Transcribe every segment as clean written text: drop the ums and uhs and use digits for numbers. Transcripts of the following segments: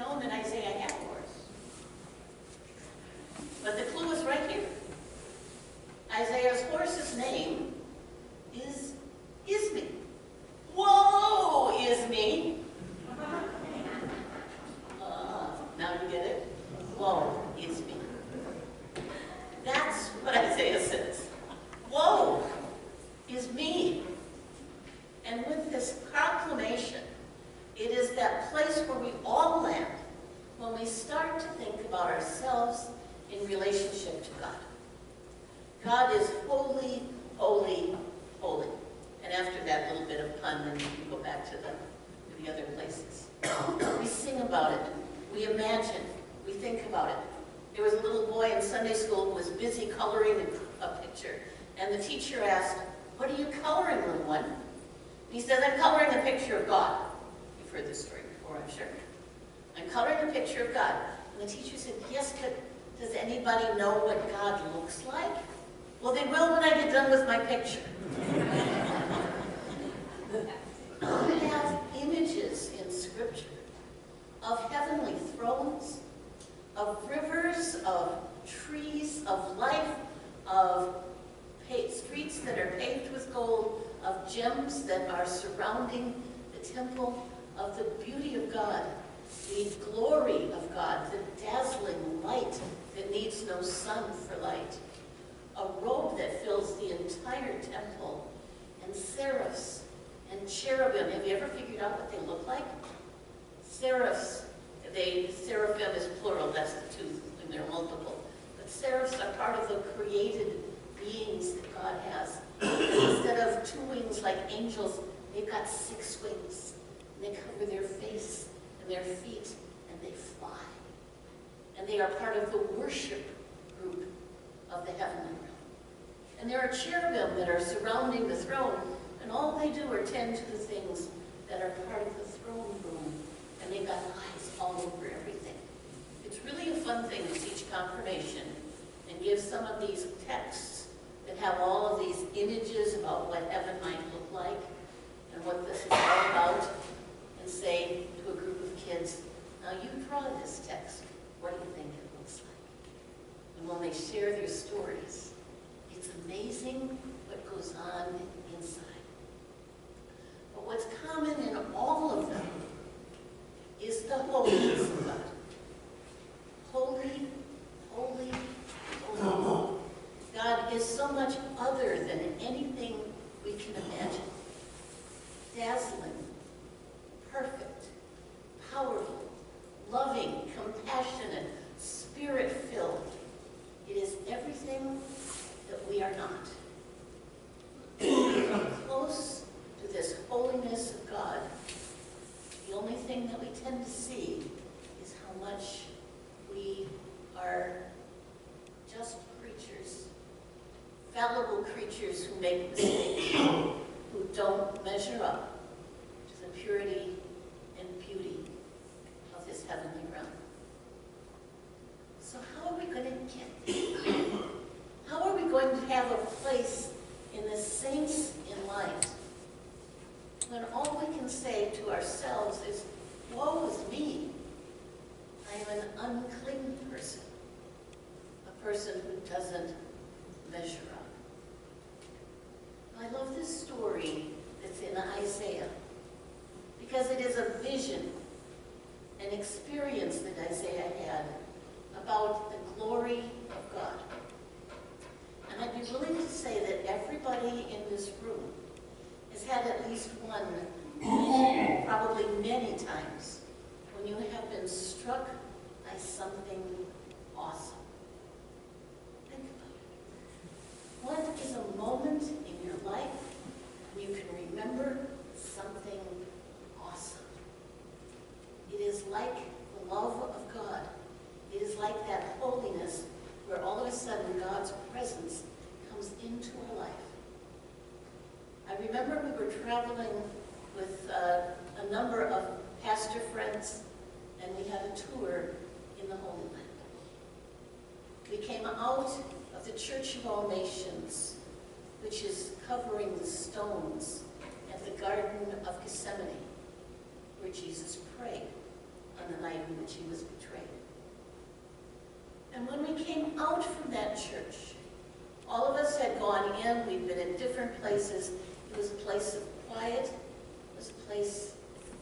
known that Isaiah had a horse. But the clue is right here. Isaiah's horse's name is Ismi. Whoa, Ismi. Now you get it? Whoa, Ismi. That's what Isaiah says. Woe is me. And with this proclamation, it is that place where we all land when we start to think about ourselves in relationship to God. God is holy, holy, holy. And after that little bit of pun, then you can go back to the other places. We sing about it. We imagine. We think about it. There was a little boy in Sunday school who was busy coloring a picture. And the teacher asked, "What are you coloring, little one?" And he said, "I'm coloring a picture of God." You've heard this story before, I'm sure. "I'm coloring a picture of God." And the teacher said, "Yes, but does anybody know what God looks like?" "Well, they will when I get done with my picture." We have images in Scripture of heavenly thrones, of rivers, of trees, of life, of streets that are paved with gold, of gems that are surrounding the temple, of the beauty of God, the glory of God, the dazzling light that needs no sun for light, a robe that fills the entire temple, and seraphs and cherubim. Have you ever figured out what they look like? Seraphs, seraphim is plural, that's the two, and they're multiple. But seraphs are part of the created beings that God has. Instead of 2 wings like angels, they've got 6 wings. And they cover their face and their feet, and they fly. And they are part of the worship group of the heavenly realm. And there are cherubim that are surrounding the throne, and all they do are tend to the things that are part of the throne room. And they've got eyes all over everything. It's really a fun thing to teach confirmation and give some of these texts that have all of these images about what heaven might look like and what this is all about, and say to a group of kids, "Now you draw this text. What do you think it looks like?" And when they share their stories, it's amazing what goes on inside. But what's common in all of them is the holiness of God. Holy, holy, holy. God is so much other than anything we can imagine. Dazzling, perfect, powerful, loving, compassionate, spirit-filled. It is everything that we are not. When we come close to this holiness of God, the only thing that we tend to see is how much we are just creatures, fallible creatures who make mistakes, who don't measure up to the purity and beauty of this heavenly realm. So how are we going to get there? How are we going to have a place in the saints in light when all we can say to ourselves is, "Woe is me. I am an unclean person, a person who doesn't measure up." I love this story that's in Isaiah because it is a vision, an experience that Isaiah had about the glory of God. And I'd be willing to say that everybody in this room has had at least one, probably many times, when you have been struck by something awesome. Think about it. What is a moment in your life when you can remember something awesome? It is like the love of God. It is like that holiness where all of a sudden God's presence comes into our life. I remember we were traveling with a number of pastor friends, and we had a tour in the Holy Land. We came out of the Church of All Nations, which is covering the stones at the Garden of Gethsemane, where Jesus prayed on the the night in which he was betrayed. And when we came out from that church, all of us had gone in, we'd been in different places. It was a place of quiet, it was a place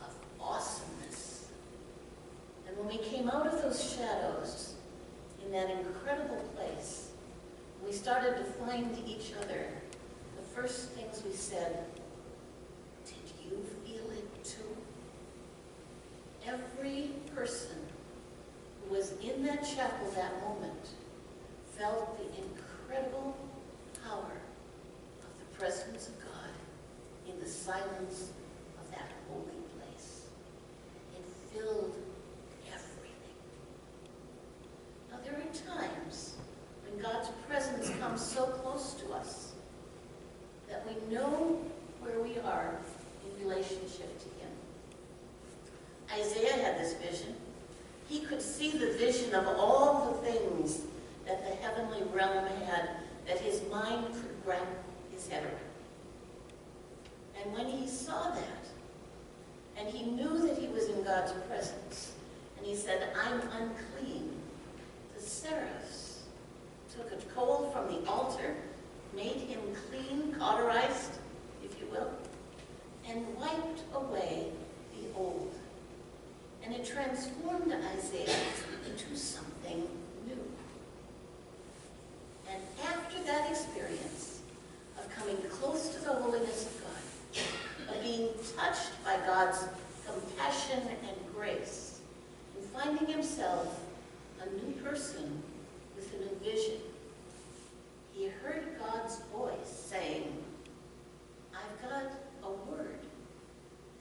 of awesomeness. And when we came out of those shadows, in that incredible place, we started to find each other. The first things we said, did you feel it too? Every person who was in that chapel that moment felt the incredible power of the presence of God in the silence of that holy place. It filled everything. Now there are times when God's presence comes so close to us that we know where we are in relationship to Him. Isaiah had this vision. He could see the vision of all the things that the heavenly realm had, that his mind could wrap his head around. And when he saw that, and he knew that he was in God's presence, and he said, I'm unclean, the seraphs took a coal from the altar, made him clean, cauterized, if you will, and wiped away the old. And it transformed Isaiah into something new. And after that experience of coming close to the holiness of God, of being touched by God's compassion and grace, and finding himself a new person with a new vision, he heard God's voice saying, I've got a word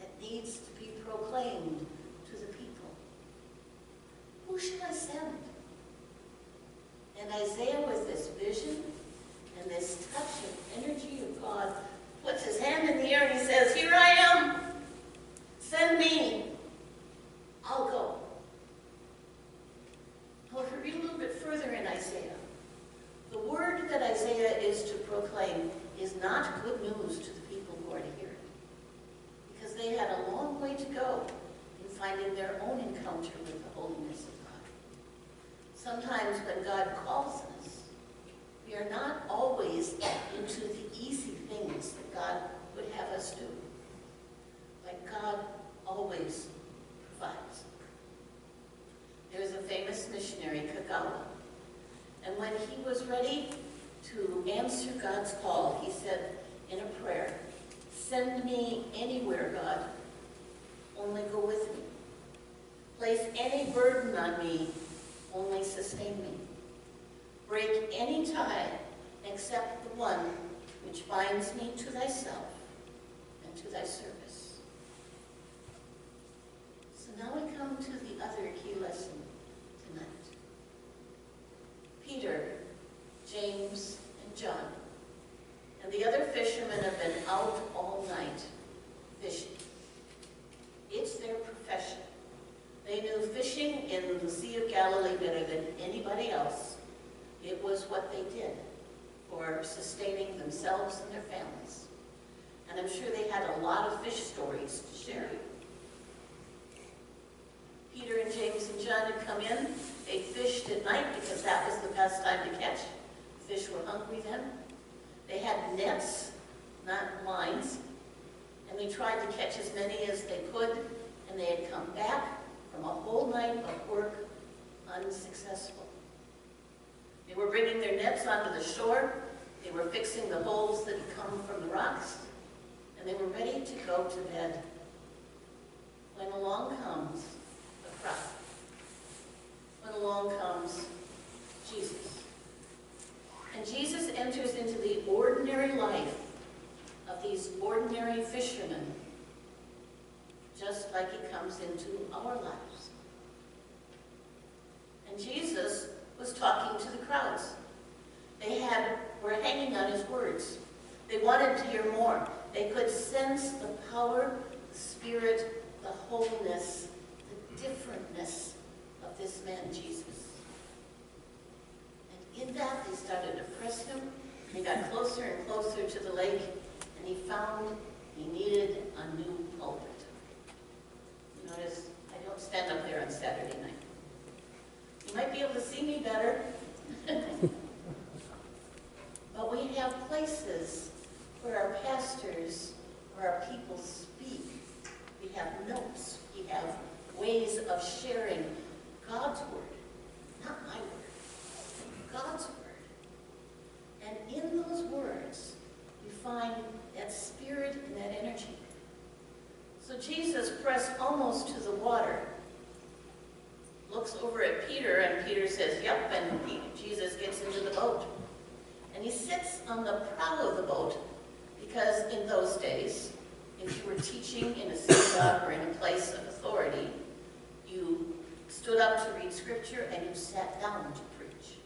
that needs to be proclaimed to the people. Who shall I send? And Isaiah, with this vision and this touch of energy of God, puts his hand in the air and he says, here I am. Send me. I'll go. Well, if we read a little bit further in Isaiah, the word that Isaiah is to proclaim is not good news to the people who are to hear it, because they had a long way to go in finding their own encounter with the holiness of God. Sometimes when God calls us, we are not always into the easy things that God would have us do, but God always provides. There's a famous missionary, Kagawa, and when he was ready to answer God's call, he said in a prayer, send me anywhere, God, only go with me. Place any burden on me, only sustain me. Break any tie except the one which binds me to thyself and to thy service. So now we come to the other key lesson tonight. Peter, James, and John, and the other fishermen have been out all night fishing. It's their profession. They knew fishing in the Sea of Galilee better than anybody else. It was what they did for sustaining themselves and their families. And I'm sure they had a lot of fish stories to share. Peter and James and John had come in. They fished at night because that was the best time to catch. Fish were hungry then. They had nets, not lines, and they tried to catch as many as they could, and they had come back from a whole night of work unsuccessful. They were bringing their nets onto the shore, they were fixing the holes that had come from the rocks, and they were ready to go to bed when along comes a crowd. When along comes Jesus. And Jesus enters into the ordinary life of these ordinary fishermen, just like he comes into our lives. And Jesus was talking to the crowds. They were hanging on his words. They wanted to hear more. They could sense the power, the spirit, the holiness, the differentness of this man, Jesus. And in that, they started to press him. They got closer and closer to the lake, and he found he needed a new pulpit. You notice, I don't stand up there on Saturday see me better. But we have places where our pastors or our people speak. We have notes. We have ways of sharing God's word, not my word, God's word. And in those words, we find that spirit and that energy. So Jesus pressed almost to the water, looks over at Peter, and Peter says, "Yep," and Jesus gets into the boat. And he sits on the prow of the boat, because in those days, if you were teaching in a synagogue or in a place of authority, you stood up to read scripture and you sat down to preach.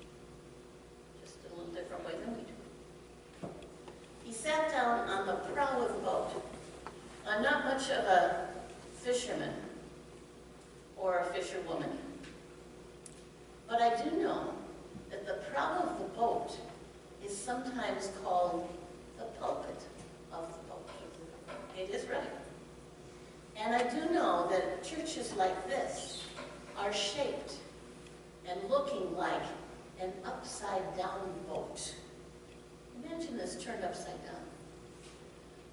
Just a little different way than we do. He sat down on the prow of the boat. I'm not much of a fisherman or a fisherwoman, but I do know that the prow of the boat is sometimes called the pulpit of the boat. It is right. And I do know that churches like this are shaped and looking like an upside-down boat. Imagine this turned upside down.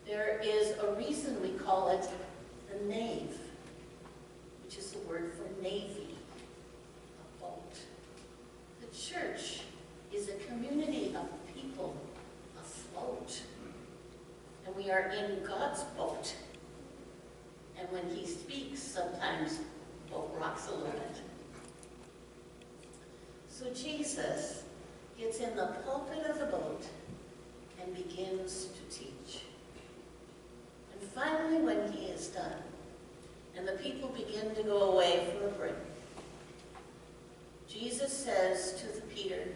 There is a reason we call it the nave, which is the word for navy, a boat. The church is a community of people afloat. And we are in God's boat. And when he speaks, sometimes the boat rocks a little bit. So Jesus gets in the pulpit of the boat and begins to teach. And finally, when he is done, and the people begin to go away for a break, Jesus says to Peter,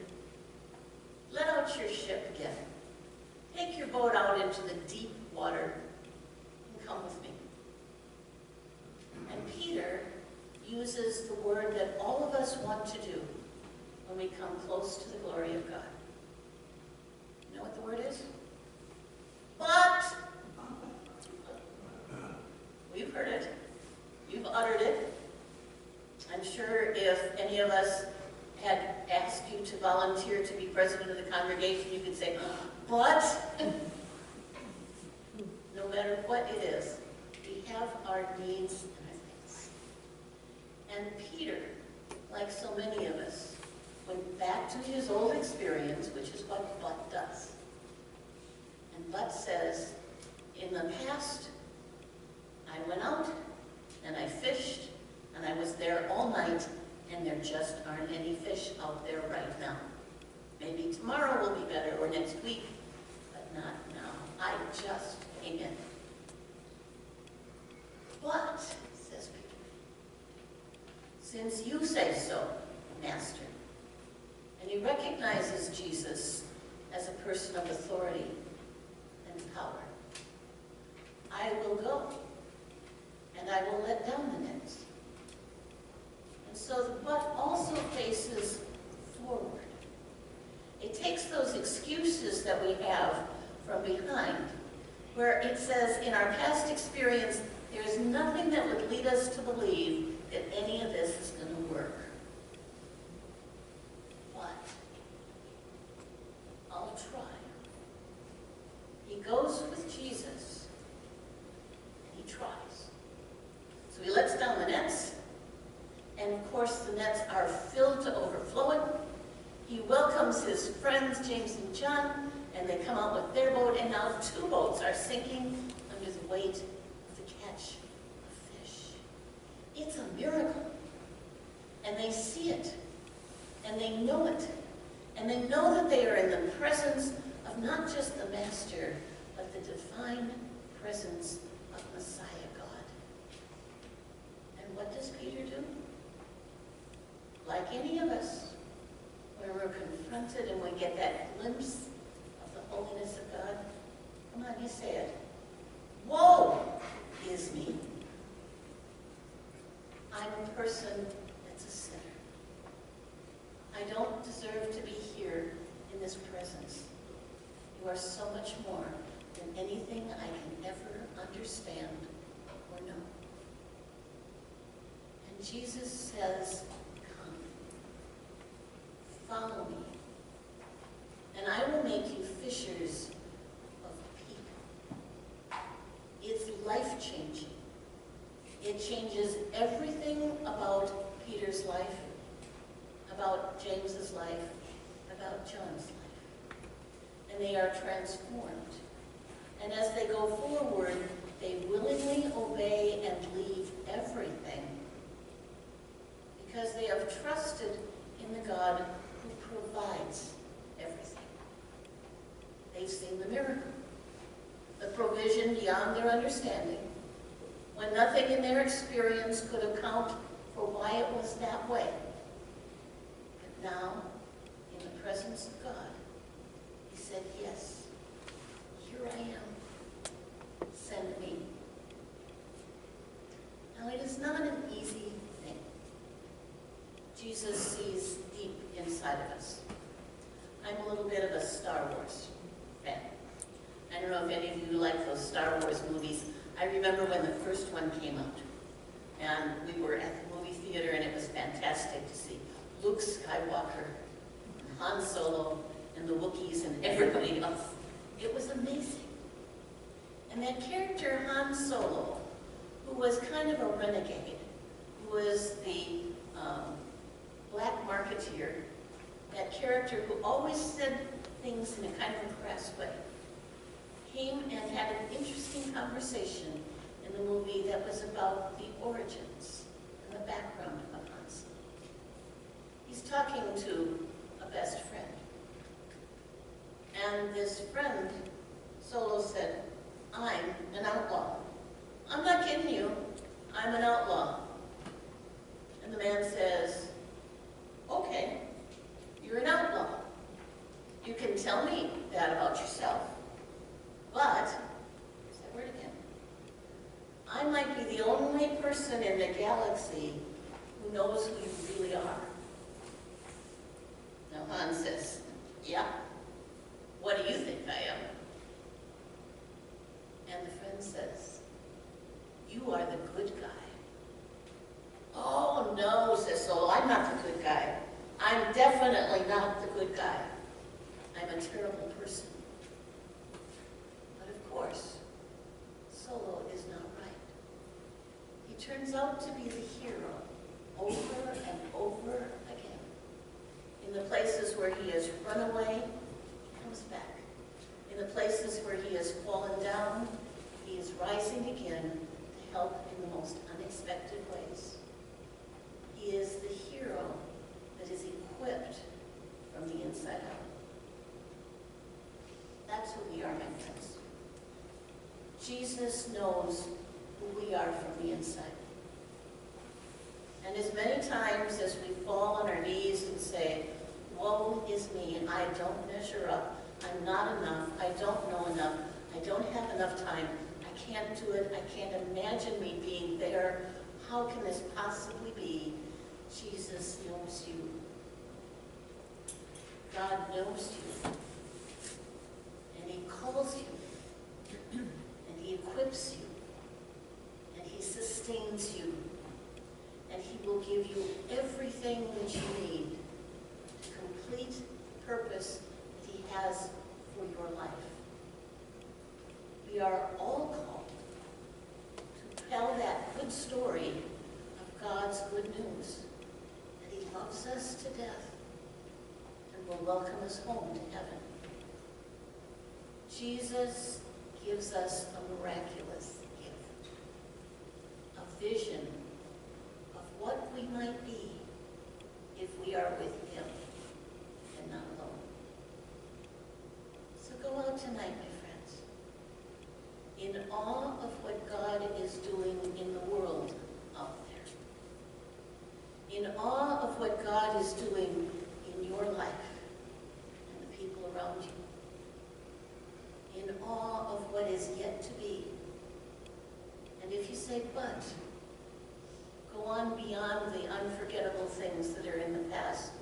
"Let out your ship again. Take your boat out into the deep water and come with me." And Peter uses the word that all of us want to do when we come close to the glory of God. You know what the word is? But. We've heard it. You've uttered it. I'm sure if any of us had asked you to volunteer to be president of the congregation, you could say, "But," no matter what it is, we have our needs and our things. And Peter, like so many of us, went back to his old experience, which is what but does. And but says, "In the past, I went out and I fished and I was there all night, and there just aren't any fish out there right now. Maybe tomorrow will be better or next week, but not now. I just came in." "But," says Peter, "since you say so, Master," and he recognizes Jesus as a person of authority and power, "I will go, and I will let down the nets." And so the but also faces forward. It takes those excuses that we have from behind, where it says, in our past experience, there is nothing that would lead us to believe that any of this is going to work. But I'll try. He goes with Jesus, and he tries. So he lets down the nets, and of course the nets are filled to overflowing. He welcomes his friends, James and John, and they come out with their boat, and now 2 boats are sinking under the weight of the catch of fish. It's a miracle. And they see it, and they know it, and they know that they are in the presence of not just the Master, but the divine presence of Messiah God. And what does Peter do? Like any of us, when we're confronted and we get that glimpse of the holiness of God, come on, you say it. Woe is me. I'm a person that's a sinner. I don't deserve to be here in this presence. You are so much more than anything I can ever understand or know. And Jesus says, "Come." follow me, and I will make you fishers of people. It's life-changing. It changes everything about Peter's life, about James's life, about John's life. And they are transformed. And as they go forward, they willingly obey and leave everything because they have trusted in the God who provides everything. They've seen the miracle, the provision beyond their understanding, when nothing in their experience could account for why it was that way. But now, in the presence of God, he said, yes, here I am, send me. Now, it is not an easy thing. Jesus sees deep inside of us. I'm a little bit of a Star Wars fan. I don't know if any of you like those Star Wars movies. I remember when the first one came out, and we were at the movie theater, and it was fantastic to see Luke Skywalker, and Han Solo, and the Wookiees, and everybody else. It was amazing. And that character, Han Solo, who was kind of a renegade, who was the black marketeer, that character who always said things in a kind of a crass way, came and had an interesting conversation in the movie that was about the origins and the background of Han Solo. He's talking to a best friend. And this friend, Solo, said, I'm an outlaw. I'm not kidding you. I'm an outlaw. And the man says, okay, you're an outlaw. You can tell me that about yourself. But, here's that word again, I might be the only person in the galaxy who knows who you really are. Now Han says, yeah, what do you think I am? And the friend says, you are the good guy. Oh no, says Solo, I'm not the good guy. I'm definitely not the good guy. I'm a terrible person. But of course, Solo is not right. He turns out to be the hero over and over again. In the places where he has run away, he comes back. In the places where he has fallen down, he is rising again to help in the most unexpected ways. He is the hero that is equipped from the inside out. That's who we are, my friends. Jesus knows who we are from the inside. And as many times as we fall on our knees and say, woe is me, I don't measure up, I'm not enough, I don't know enough, I don't have enough time, I can't do it, I can't imagine me being there, how can this possibly be? Jesus knows you. God knows you. And he calls you. And he equips you. And he sustains you. And he will give you everything that you need to complete the purpose that he has for your life. We are all called to tell that good story of God's good news, that he loves us to death and will welcome us home to heaven. Jesus gives us a miraculous gift, a vision of what we might be if we are with him and not alone. So go out tonight, my friends, in awe of what God is doing in the world out there, in awe of what God is doing in your life and the people around you, in awe of what is yet to be. And if you say, but, go on beyond the unforgettable things that are in the past,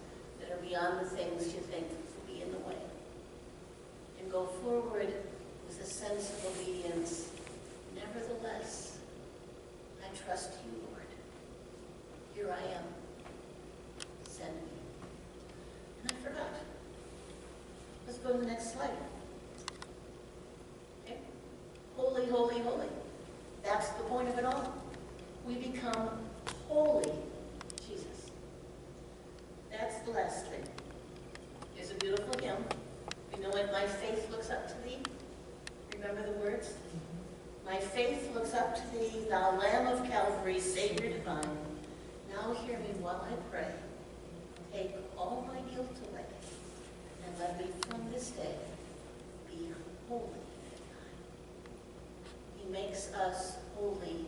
that are beyond the things you think will be in the way. And go forward with a sense of obedience. Nevertheless, I trust you, Lord. Here I am. Send me. And I we become holy Jesus. That's the last thing. There's a beautiful hymn. You know what? My faith looks up to thee. Remember the words? My faith looks up to thee, thou Lamb of Calvary, Savior divine. Now hear me while I pray. Take all my guilt away, and let me from this day be holy. He makes us holy